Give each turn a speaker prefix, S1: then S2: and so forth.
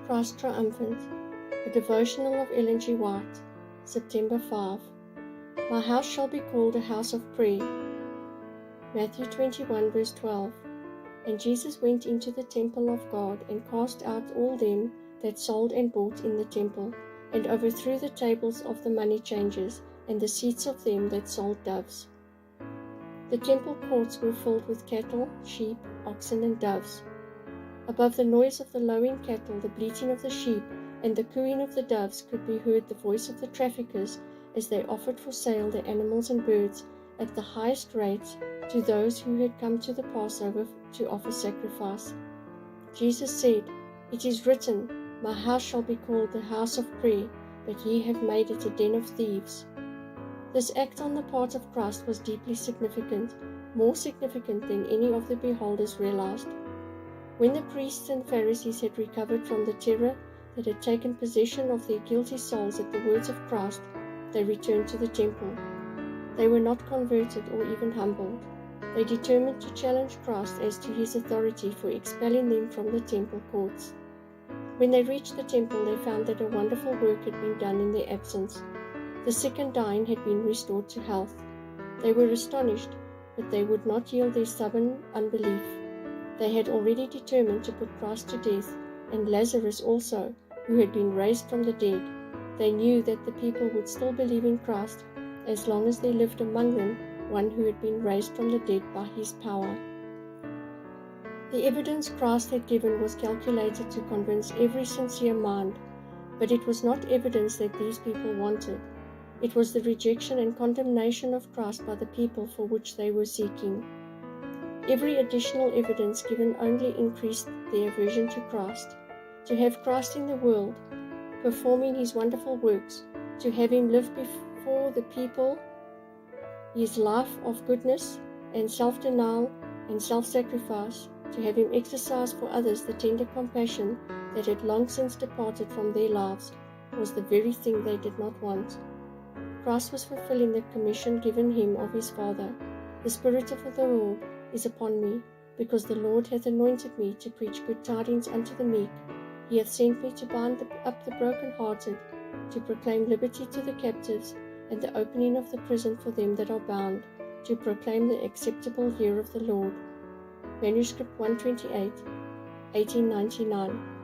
S1: Christ Triumphant, a devotional of Ellen G. White, September 5. My house shall be called a house of prayer. Matthew 21 verse 12. And Jesus went into the temple of God, and cast out all them that sold and bought in the temple, and overthrew the tables of the money changers, and the seats of them that sold doves. The temple courts were filled with cattle, sheep, oxen, and doves. Above the noise of the lowing cattle, the bleating of the sheep, and the cooing of the doves could be heard the voice of the traffickers as they offered for sale their animals and birds at the highest rates to those who had come to the Passover to offer sacrifice. Jesus said, It is written, My house shall be called the house of prayer, but ye have made it a den of thieves. This act on the part of Christ was deeply significant, more significant than any of the beholders realized. When the priests and Pharisees had recovered from the terror that had taken possession of their guilty souls at the words of Christ, they returned to the temple. They were not converted or even humbled. They determined to challenge Christ as to his authority for expelling them from the temple courts. When they reached the temple, they found that a wonderful work had been done in their absence. The sick and dying had been restored to health. They were astonished, but they would not yield their stubborn unbelief. They had already determined to put Christ to death, and Lazarus also, who had been raised from the dead. They knew that the people would still believe in Christ as long as there lived among them one who had been raised from the dead by his power. The evidence Christ had given was calculated to convince every sincere mind, but it was not evidence that these people wanted. It was the rejection and condemnation of Christ by the people for which they were seeking. Every additional evidence given only increased their aversion to Christ. To have Christ in the world, performing his wonderful works, to have him live before the people, his life of goodness and self-denial and self-sacrifice, to have him exercise for others the tender compassion that had long since departed from their lives, was the very thing they did not want. Christ was fulfilling the commission given him of his Father. The Spirit of the Lord is upon me, because the Lord hath anointed me to preach good tidings unto the meek. He hath sent me to bind up the brokenhearted, to proclaim liberty to the captives, and the opening of the prison for them that are bound, to proclaim the acceptable year of the Lord. Manuscript 128, 1899.